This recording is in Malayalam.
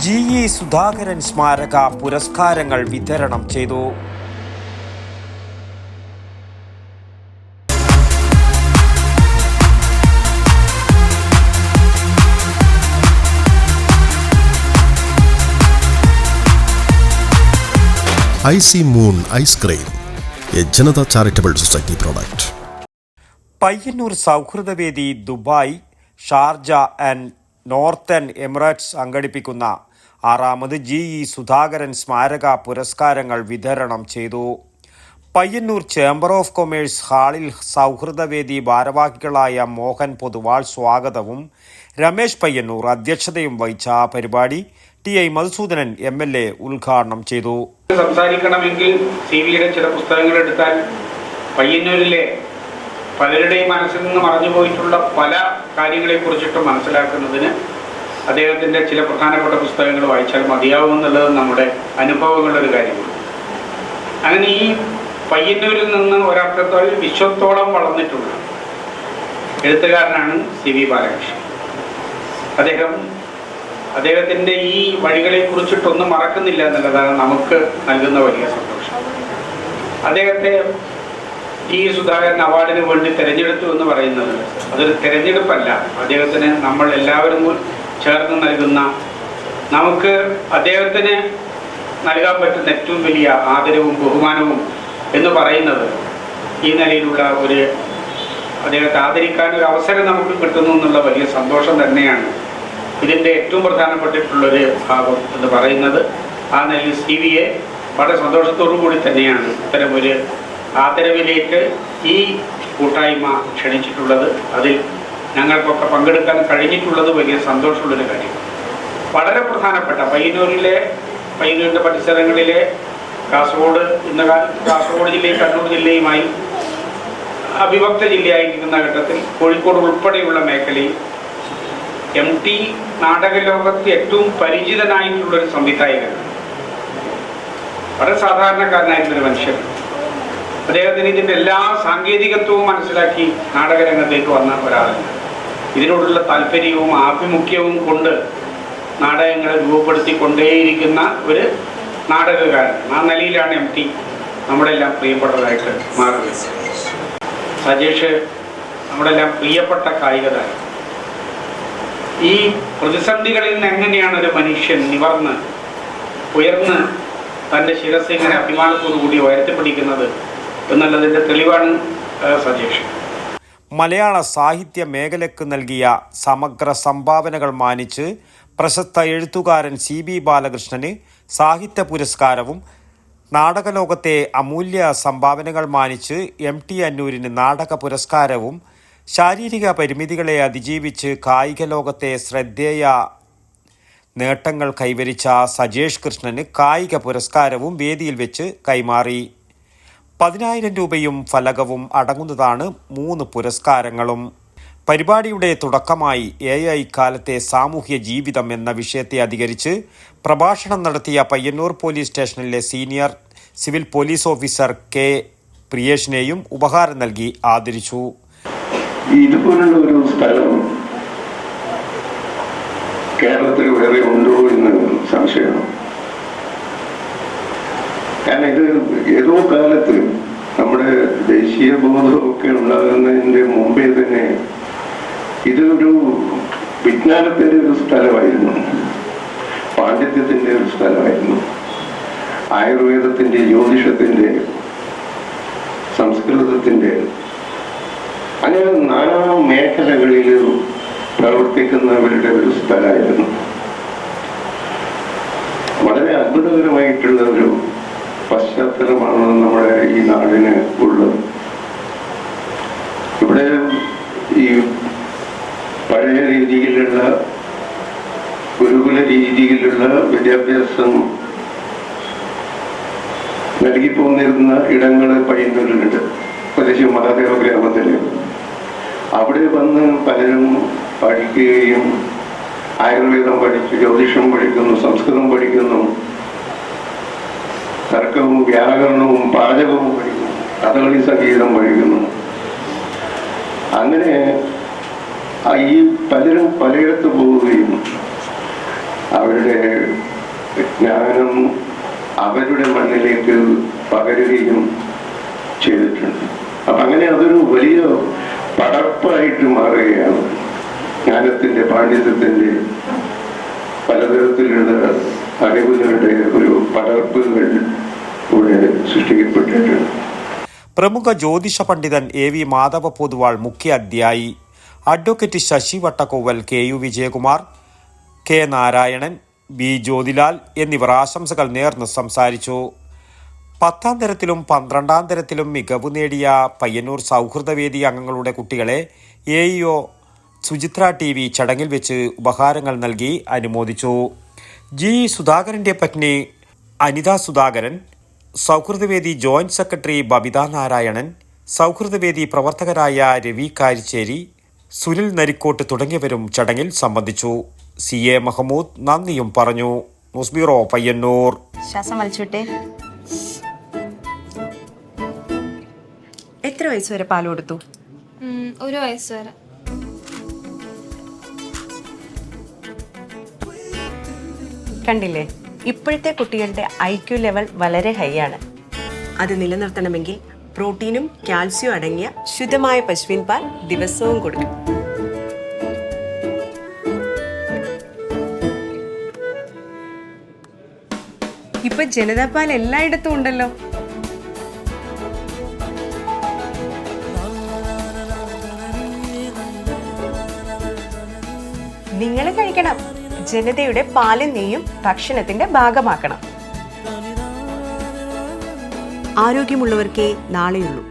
ജി സുധാകരൻ സ്മാരക പുരസ്കാരങ്ങൾ വിതരണം ചെയ്തു. Icy Moon ice cream, A Janatha charitable society product. Payyanur Souhrudavedi Dubai, Sharjah and northern Emirates സംഘടിപ്പിക്കുന്ന 6ാമത് ജി സുധാകരൻ സ്മാരക പുരസ്കാരങ്ങൾ വിതരണം ചെയ്തു. പയ്യന്നൂർ ചേംബർ ഓഫ് കൊമേഴ്സ് ഹാളിൽ സൗഹൃദവേദി ഭാരവാഹികളായ മോഹൻ പൊതുവാൾ സ്വാഗതവും രമേശ് പയ്യന്നൂർ അധ്യക്ഷതയും വഹിച്ച പരിപാടി ടി.ഐ. മധുസൂദനൻ എം.എൽ.എ. ഉദ്ഘാടനം ചെയ്തു. സംസാരിക്കണമെങ്കിൽ സിവിയുടെ ചില പുസ്തകങ്ങൾ എടുത്താൽ പയ്യന്നൂരിലെ പലരുടെയും മനസ്സിൽ നിന്ന് മറഞ്ഞുപോയിട്ടുള്ള പല കാര്യങ്ങളെക്കുറിച്ചിട്ട് മനസ്സിലാക്കുന്നതിന് അദ്ദേഹത്തിൻ്റെ ചില പ്രധാനപ്പെട്ട പുസ്തകങ്ങൾ വായിച്ചാൽ മതിയാവുമെന്നുള്ളത് നമ്മുടെ അനുഭവങ്ങളുടെ ഒരു കാര്യമാണ്. അങ്ങനെ ഈ പയ്യന്നൂരിൽ നിന്ന് ഒരർത്ഥത്തിൽ വിശ്വത്തോളം വളർന്നിട്ടുള്ള എഴുത്തുകാരനാണ് സി.വി. ബാലകൃഷ്ണൻ. അദ്ദേഹത്തിൻ്റെ ഈ വഴികളെക്കുറിച്ചിട്ടൊന്നും മറക്കുന്നില്ല എന്നുള്ളതാണ് നമുക്ക് നൽകുന്ന വലിയ സന്തോഷം. അദ്ദേഹത്തെ ജി സുധാകരൻ അവാർഡിന് വേണ്ടി തിരഞ്ഞെടുത്തു എന്ന് പറയുന്നത് അതൊരു തിരഞ്ഞെടുപ്പല്ല. അദ്ദേഹത്തിന് നമ്മൾ എല്ലാവരും ചേർന്ന് നൽകുന്ന, നമുക്ക് അദ്ദേഹത്തിന് നൽകാൻ പറ്റുന്ന ഏറ്റവും വലിയ ആദരവും ബഹുമാനവും എന്ന് പറയുന്നത് ഈ നിലയിലുള്ള അദ്ദേഹത്തെ ആദരിക്കാൻ ഒരു അവസരം നമുക്ക് കിട്ടുന്നു എന്നുള്ള വലിയ സന്തോഷം തന്നെയാണ് ഇതിൻ്റെ ഏറ്റവും പ്രധാനപ്പെട്ടിട്ടുള്ളൊരു ഭാഗം എന്ന് പറയുന്നത്. ആ നിലയിൽ സിവിയെ വളരെ സന്തോഷത്തോടു കൂടി തന്നെയാണ് ഇത്തരമൊരു ആദരവിലേക്ക് ഈ കൂട്ടായ്മ ക്ഷണിച്ചിട്ടുള്ളത്. അതിൽ ഞങ്ങൾക്കൊക്കെ പങ്കെടുക്കാൻ കഴിഞ്ഞിട്ടുള്ളത് വലിയ സന്തോഷമുള്ളൊരു കാര്യം. വളരെ പ്രധാനപ്പെട്ട പയ്യന്നൂരിൻ്റെ പരിസരങ്ങളിലെ കാസർഗോഡ് ജില്ലയും കണ്ണൂർ ജില്ലയുമായി അവിഭക്ത ജില്ലയായിരിക്കുന്ന ഘട്ടത്തിൽ കോഴിക്കോട് ഉൾപ്പെടെയുള്ള മേഖലയിൽ MT നാടക ലോകത്ത് ഏറ്റവും പരിചിതനായിട്ടുള്ളൊരു സംവിധായകൻ, വളരെ സാധാരണക്കാരനായിട്ടുള്ളൊരു മനുഷ്യൻ. അദ്ദേഹത്തിന് ഇതിൻ്റെ എല്ലാ സാങ്കേതികത്വവും മനസ്സിലാക്കി നാടകരംഗത്തേക്ക് വന്ന ഒരാളാണ്. ഇതിനോടുള്ള താല്പര്യവും ആഭിമുഖ്യവും കൊണ്ട് നാടകങ്ങളെ രൂപപ്പെടുത്തിക്കൊണ്ടേയിരിക്കുന്ന ഒരു നാടകകാരൻ. ആ നിലയിലാണ് MT നമ്മളെല്ലാം പ്രിയപ്പെട്ടതായിട്ട് മാറുന്നത്. സജേഷ് നമ്മളെല്ലാം പ്രിയപ്പെട്ട കായികതാരം. ഈ പ്രതിസന്ധികളിൽ നിന്ന് എങ്ങനെയാണ് ഒരു മനുഷ്യൻ നിവർന്ന് ഉയർന്ന് തൻ്റെ ശിരസ് ഇങ്ങനെ അഭിമാനത്തോടു കൂടി ഉയർത്തിപ്പിടിക്കുന്നത് എന്നുള്ളതിൻ്റെ തെളിവാണ് സജേഷ്. മലയാള സാഹിത്യ മേഖലയ്ക്ക് നൽകിയ സമഗ്ര സംഭാവനകൾ മാനിച്ച് പ്രശസ്ത എഴുത്തുകാരൻ CB ബാലകൃഷ്ണന് സാഹിത്യ പുരസ്കാരവും, നാടകലോകത്തെ അമൂല്യ സംഭാവനകൾ മാനിച്ച് MT അന്നൂരിന് നാടക പുരസ്കാരവും, ശാരീരിക പരിമിതികളെ അതിജീവിച്ച് കായിക ലോകത്തെ ശ്രദ്ധേയ നേട്ടങ്ങൾ കൈവരിച്ച സജേഷ് കൃഷ്ണന് കായിക പുരസ്കാരവും വേദിയിൽ വെച്ച് കൈമാറി. 10,000 രൂപയും ഫലകവും അടങ്ങുന്നതാണ് 3 പുരസ്കാരങ്ങളും. പരിപാടിയുടെ തുടക്കമായി AI കാലത്തെ സാമൂഹ്യ ജീവിതം എന്ന വിഷയത്തെ അധികരിച്ച് പ്രഭാഷണം നടത്തിയ പയ്യന്നൂർ പോലീസ് സ്റ്റേഷനിലെ senior civil police officer K. പ്രിയേഷിനെയും ഉപഹാരം നൽകി ആദരിച്ചു. ഇതുപോലുള്ള ഒരു സ്ഥലം കേരളത്തിൽ വേറെ ഉണ്ടോ എന്ന് സംശയമാണ്. കാരണം ഇത് ഏതോ കാലത്ത് നമ്മുടെ ദേശീയ ബോധമൊക്കെ ഉണ്ടാകുന്നതിൻ്റെ മുമ്പേ തന്നെ ഇതൊരു വിജ്ഞാനത്തിൻ്റെ ഒരു സ്ഥലമായിരുന്നു, പാണ്ഡിത്യത്തിൻ്റെ ഒരു സ്ഥലമായിരുന്നു, ആയുർവേദത്തിൻ്റെ, ജ്യോതിഷത്തിൻ്റെ, സംസ്കൃതത്തിൻ്റെ, അങ്ങനെ നാനാ മേഖലകളിൽ പ്രവർത്തിക്കുന്നവരുടെ ഒരു സ്ഥലമായിരുന്നു. വളരെ അത്ഭുതകരമായിട്ടുള്ള ഒരു പശ്ചാത്തലമാണ് നമ്മുടെ ഈ നാടിന് ഉള്ളത്. ഇവിടെ ഈ പഴയ രീതിയിലുള്ള ഗുരുകുല രീതിയിലുള്ള വിദ്യാഭ്യാസം നൽകിപ്പോന്നിരുന്ന ഇടങ്ങൾ പയ്യന്നൂരിലുണ്ട്. പ്രത്യേകിച്ച് മഹാദേവ ഗ്രാമത്തില് അവിടെ വന്ന് പലരും പഠിക്കുകയും ആയുർവേദം പഠിച്ചു, ജ്യോതിഷം പഠിക്കുന്നു, സംസ്കൃതം പഠിക്കുന്നു, തർക്കവും വ്യാകരണവും പാചകവും പഠിക്കുന്നു, കഥകളി സംഗീതം പഠിക്കുന്നു. അങ്ങനെ ഈ പലരും പലയിടത്ത് പോവുകയും അവരുടെ ജ്ഞാനം അവരുടെ മണ്ണിലേക്ക് പകരുകയും ചെയ്തിട്ടുണ്ട്. അപ്പം അങ്ങനെ അതൊരു വലിയ പടർപ്പായിട്ട് മാറുകയാണ്. ജ്ഞാനത്തിൻ്റെ, പാണ്ഡിത്യത്തിൻ്റെ, പലതരത്തിലുള്ള അറിവുകളുടെ ഒരു പടർപ്പുകൾ ഇവിടെ സൃഷ്ടിക്കപ്പെട്ടിട്ടുണ്ട്. പ്രമുഖ ജ്യോതിഷ പണ്ഡിതൻ AV മാധവ പൊതുവാൾ മുഖ്യ അധ്യായി, advocate Sasi Vattakkoval, KU Vijayakumar, K Narayanan, B Jyothilal എന്നിവർ ആശംസകൾ നേർന്ന് സംസാരിച്ചു. 10ാം തരത്തിലും 12ാം തരത്തിലും മികവ് നേടിയ പയ്യന്നൂർ സൗഹൃദവേദി അംഗങ്ങളുടെ കുട്ടികളെ AEO സുചിത്ര TV ചടങ്ങിൽ വെച്ച് ഉപഹാരങ്ങൾ നൽകി അനുമോദിച്ചു. G സുധാകരന്റെ പത്നി അനിത സുധാകരൻ, സൗഹൃദവേദി ജോയിന്റ് സെക്രട്ടറി ബബിത നാരായണൻ, സൗഹൃദവേദി പ്രവർത്തകരായ രവി കാരിച്ചേരി, സുനിൽ നരിക്കോട്ട് തുടങ്ങിയവരും ചടങ്ങിൽ സംബന്ധിച്ചു. CA മഹമ്മൂദ് നന്ദിയും പറഞ്ഞു. News bureau, Payyanur. ശ്വാസം വലിച്ചുവിട്ടെ. എത്ര വയസ്സ് വരെ പാൽ കൊടുത്തു? 1 വയസ്സ് വരെ. കണ്ടില്ലേ, ഇപ്പോഴത്തെ കുട്ടികളുടെ IQ ലെവൽ വളരെ ഹൈ ആണ്. അത് നിലനിർത്തണമെങ്കിൽ പ്രോട്ടീനും കാൽസ്യവും അടങ്ങിയ ശുദ്ധമായ പശുവിൻ പാൽ ദിവസവും കൊടുക്കും. ഇപ്പൊ ജനതാ പാൽ എല്ലായിടത്തും ഉണ്ടല്ലോ. നിങ്ങൾ കഴിക്കണം. ജനതയുടെ പാലും നെയ്യും ഭക്ഷണത്തിന്റെ ഭാഗമാക്കണം. ആരോഗ്യമുള്ളവർക്കേ നാളെയുള്ളൂ.